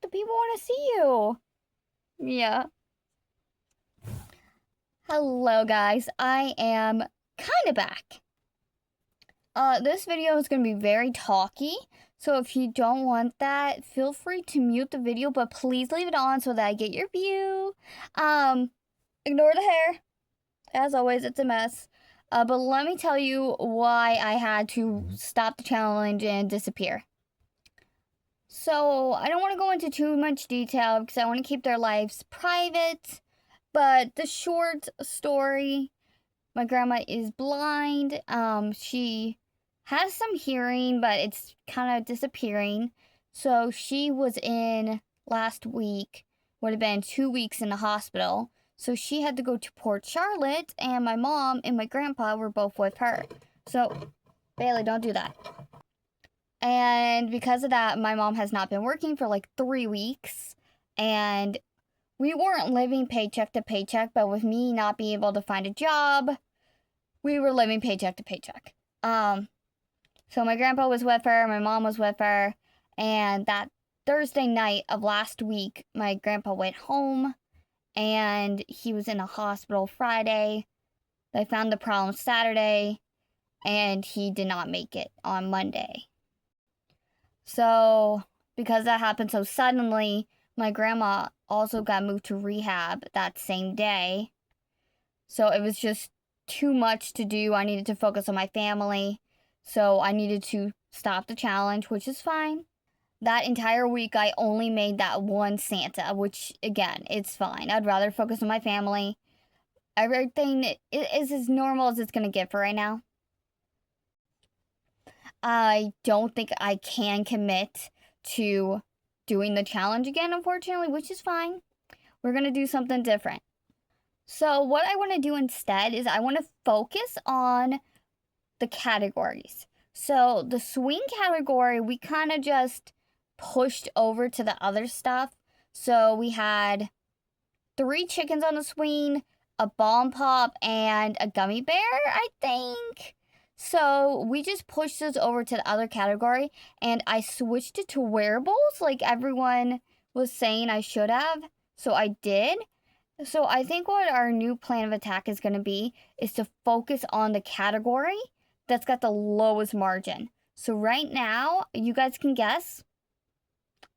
Look, the people want to see you. Yeah. Hello, guys. I am kind of back. This video is going to be very talky. So if you don't want that, feel free to mute the video, but please leave it on so that I get your view. Ignore the hair. As always, it's a mess. But let me tell you why I had to stop the challenge and disappear. So I don't want to go into too much detail because I want to keep their lives private. But the short story, my grandma is blind. She has some hearing, but it's kind of disappearing. So she was in last week, would have been 2 weeks in the hospital. So she had to go to Port Charlotte, and my mom and my grandpa were both with her. So, Bailey, don't do that. And because of that, my mom has not been working for like 3 weeks. And we weren't living paycheck to paycheck, but with me not being able to find a job, we were living paycheck to paycheck. So my grandpa was with her, my mom was with her, and that Thursday night of last week, my grandpa went home, and he was in a hospital Friday. They found the problem Saturday, and he did not make it on Monday. So, because that happened so suddenly, my grandma also got moved to rehab that same day. So it was just too much to do. I needed to focus on my family. So I needed to stop the challenge, which is fine. That entire week, I only made that one Santa, which, again, it's fine. I'd rather focus on my family. Everything is as normal as it's going to get for right now. I don't think I can commit to doing the challenge again, unfortunately, which is fine. We're going to do something different. So what I want to do instead is I want to focus on the categories. So the swing category, we kind of just pushed over to the other stuff. So we had 3 chickens on the swing, a bomb pop, and a gummy bear, I think. So we just pushed those over to the other category, and I switched it to wearables like everyone was saying I should have. So I did. So I think what our new plan of attack is going to be is to focus on the category that's got the lowest margin. So right now, you guys can guess.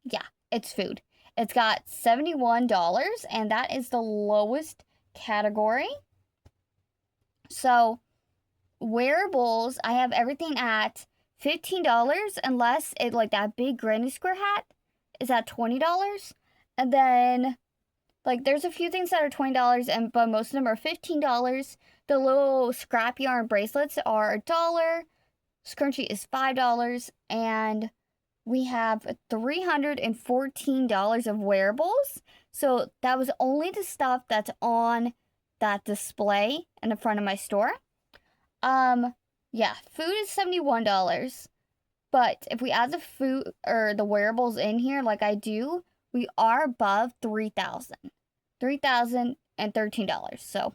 Yeah, it's food. It's got $71, and that is the lowest category. So wearables, I have everything at $15, unless it like that big granny square hat is at $20. And then like there's a few things that are $20, but most of them are $15. The little scrap yarn bracelets are $1. Scrunchie is $5, and we have $314 of wearables. So that was only the stuff that's on that display in the front of my store. Yeah, food is $71. But if we add the food or the wearables in here like I do, we are above $3,000. $3,013. So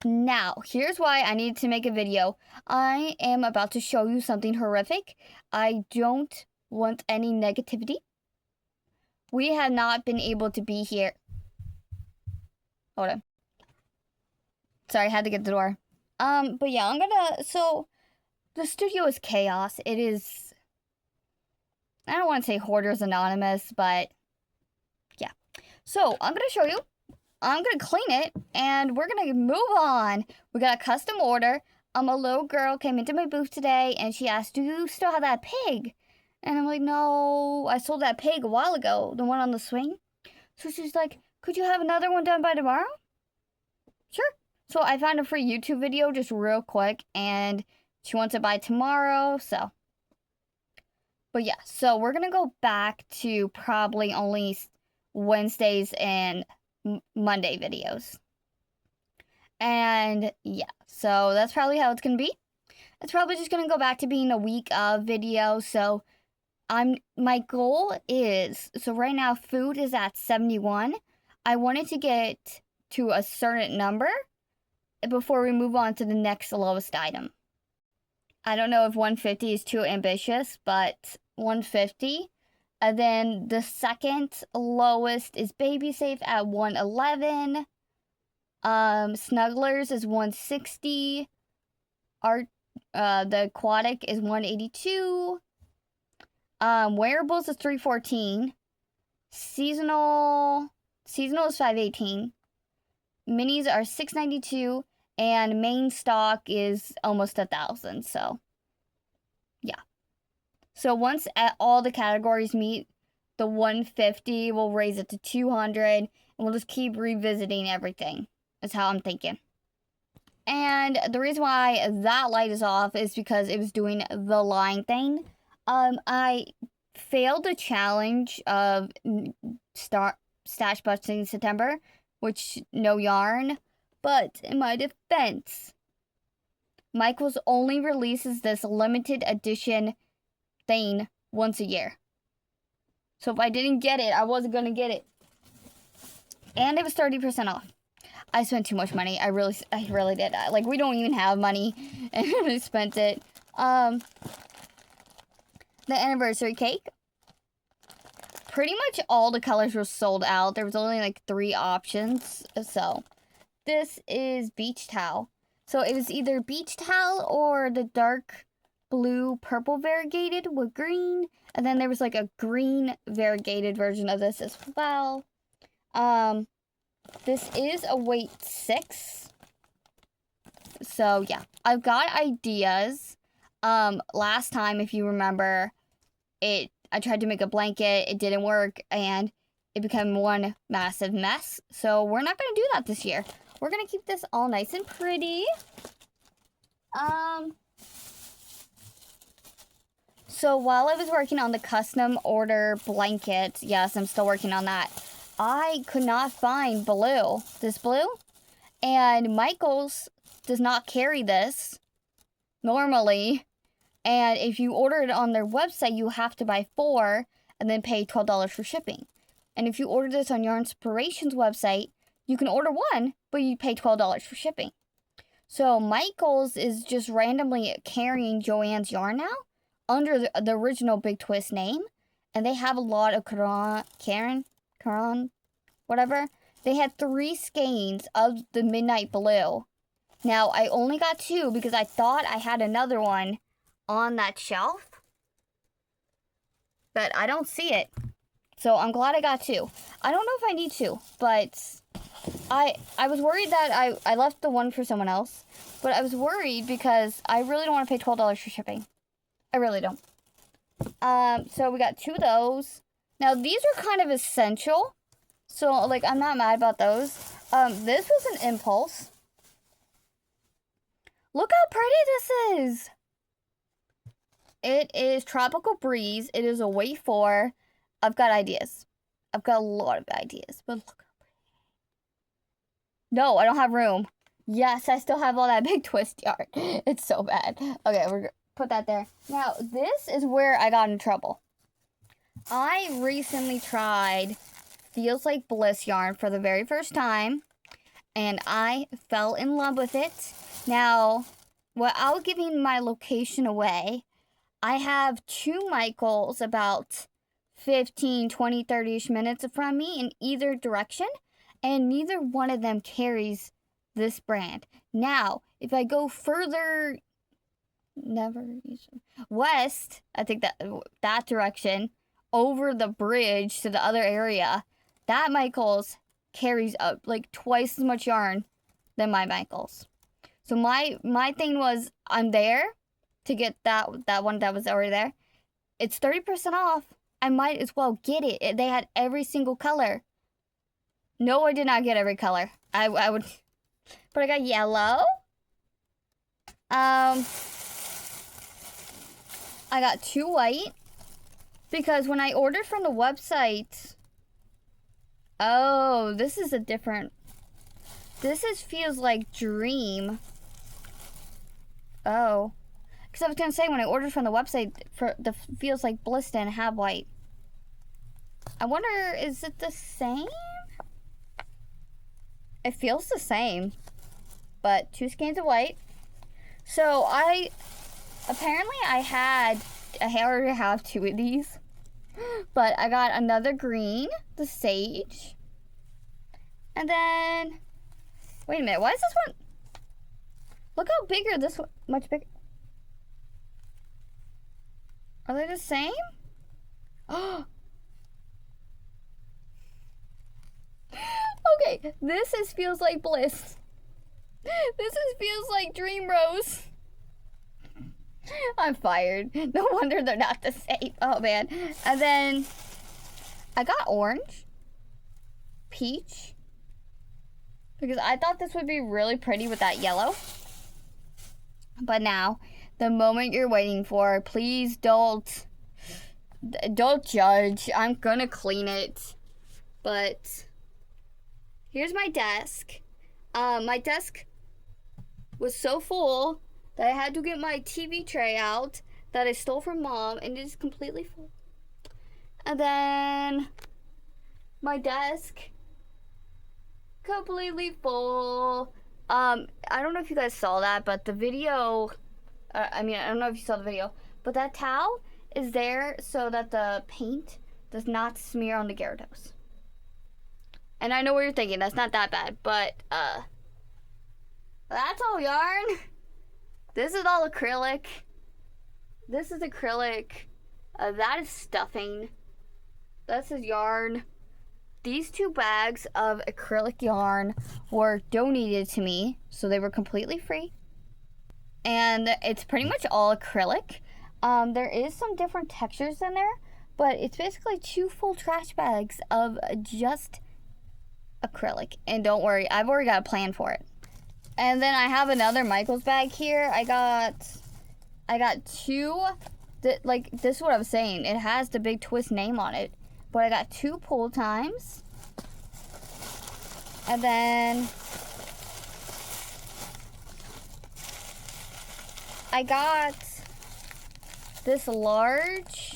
now, here's why I need to make a video. I am about to show you something horrific. I don't want any negativity. We have not been able to be here. Hold on. Sorry, I had to get the door. But yeah, so the studio is chaos. It is, I don't want to say Hoarders Anonymous, but yeah. So I'm gonna show you. I'm gonna clean it, and we're gonna move on. We got a custom order. A little girl came into my booth today, and she asked, "Do you still have that pig?" And I'm like, "No, I sold that pig a while ago, the one on the swing." So she's like, "Could you have another one done by tomorrow?" Sure. So I found a free YouTube video just real quick, and she wants it by tomorrow, so. But yeah, so we're gonna go back to probably only Wednesdays and Monday videos. And yeah, so that's probably how it's gonna be. It's probably just gonna go back to being a week of video. So my goal is, so right now food is at 71. I wanted to get to a certain number before we move on to the next lowest item. I don't know if 150 is too ambitious, but 150 And then the second lowest is Baby Safe at 111. Snugglers is 160. The Aquatic is 182. Wearables is 314. Seasonal is 518. Minis are 692, and main stock is almost 1,000. So, yeah. So once all the categories meet the 150, we'll raise it to 200, and we'll just keep revisiting everything. That's how I'm thinking. And the reason why that light is off is because it was doing the line thing. I failed the challenge of stash busting in September, which no yarn. But in my defense, Michaels only releases this limited edition thing once a year. So if I didn't get it, I wasn't gonna get it. And it was 30% off. I spent too much money. I really did. Like, we don't even have money, and I spent it. The anniversary cake. Pretty much all the colors were sold out. There was only like 3 options. So, this is beach towel. So, it was either beach towel or the dark blue purple variegated with green. And then there was like a green variegated version of this as well. This is a weight 6. So, yeah. I've got ideas. Last time, if you remember, I tried to make a blanket. It didn't work, and it became one massive mess. So, we're not going to do that this year. We're going to keep this all nice and pretty. So, while I was working on the custom order blanket, yes, I'm still working on that, I could not find blue. This blue. And Michaels does not carry this normally. And if you order it on their website, you have to buy 4 and then pay $12 for shipping. And if you order this on Yarnspiration's website, you can order 1, but you pay $12 for shipping. So Michaels is just randomly carrying Joann's yarn now under the original Big Twist name. And they have a lot of Caron, whatever. They had 3 skeins of the Midnight Blue. Now, I only got 2 because I thought I had another one on that shelf. But I don't see it. So I'm glad I got 2. I don't know if I need 2, but I was worried that I left the one for someone else. But I was worried because I really don't want to pay $12 for shipping. I really don't. So we got 2 of those. Now, these are kind of essential. So, like, I'm not mad about those. This was an impulse. Look how pretty this is. It is Tropical Breeze. It is a weight 4. I've got ideas. I've got a lot of ideas. But look how pretty. No, I don't have room. Yes, I still have all that Big Twist yarn. It's so bad. Okay, we're gonna put that there. Now, this is where I got in trouble. I recently tried Feels Like Bliss yarn for the very first time, and I fell in love with it. Now, without giving my location away, I have 2 Michaels about 15, 20, 30-ish minutes from me in either direction, and neither one of them carries this brand. Now, if I go further west, I think that direction, over the bridge to the other area, that Michaels carries up like twice as much yarn than my Michaels. So my thing was, I'm there to get that one that was already there. It's 30% off. I might as well get it. They had every single color. No, I did not get every color. I would, but I got yellow. I got 2 white. Because when I ordered from the website... Oh, this is a different... This feels like Dream. Oh. Because I was going to say, when I ordered from the website, for the Feels Like Bliss didn't have white. I wonder, is it the same? It feels the same. But 2 skeins of white. So, apparently I already have 2 of these. But I got another green, the sage. And then, wait a minute, why is this one? Look how bigger this one, much bigger. Are they the same? Oh. Okay, feels like bliss. Feels like dream rose. I'm fired. No wonder they're not the same. Oh man. And then I got orange, peach, because I thought this would be really pretty with that yellow. But now, the moment you're waiting for, please don't judge. I'm gonna clean it. But here's my desk. My desk was so full that I had to get my TV tray out that I stole from Mom, and it is completely full. And then my desk, completely full. I don't know if you guys saw that, but the video, I don't know if you saw the video, but that towel is there so that the paint does not smear on the Gyarados. And I know what you're thinking, that's not that bad, but that's all yarn. This is all acrylic. This is acrylic. That is stuffing. This is yarn. These 2 bags of acrylic yarn were donated to me, so they were completely free. And it's pretty much all acrylic. There is some different textures in there, but it's basically 2 full trash bags of just acrylic. And don't worry, I've already got a plan for it. And then I have another Michaels bag here. I got 2, like, this is what I was saying. It has the Big Twist name on it. But I got 2 pull times. And then I got this large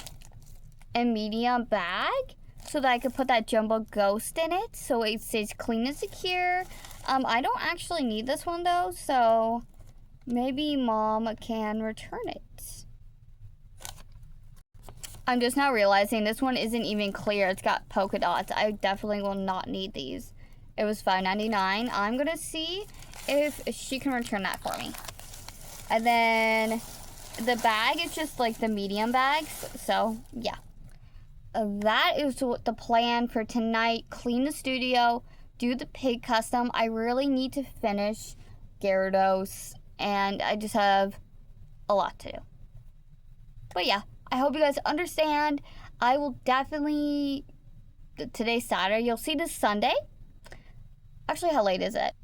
and medium bag so that I could put that jumbo ghost in it so it stays clean and secure. I don't actually need this one though, so maybe Mom can return it. I'm just now realizing this one isn't even clear. It's got polka dots. I definitely will not need these. It was $5.99. I'm gonna see if she can return that for me. And then the bag is just like the medium bags, so yeah. That is the plan for tonight. Clean the studio, do the pig custom. I really need to finish Gyarados, and I just have a lot to do. But yeah, I hope you guys understand. I will definitely, today's Saturday, you'll see this Sunday. Actually, how late is it?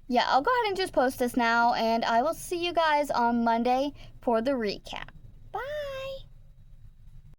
Yeah, I'll go ahead and just post this now, and I will see you guys on Monday for the recap.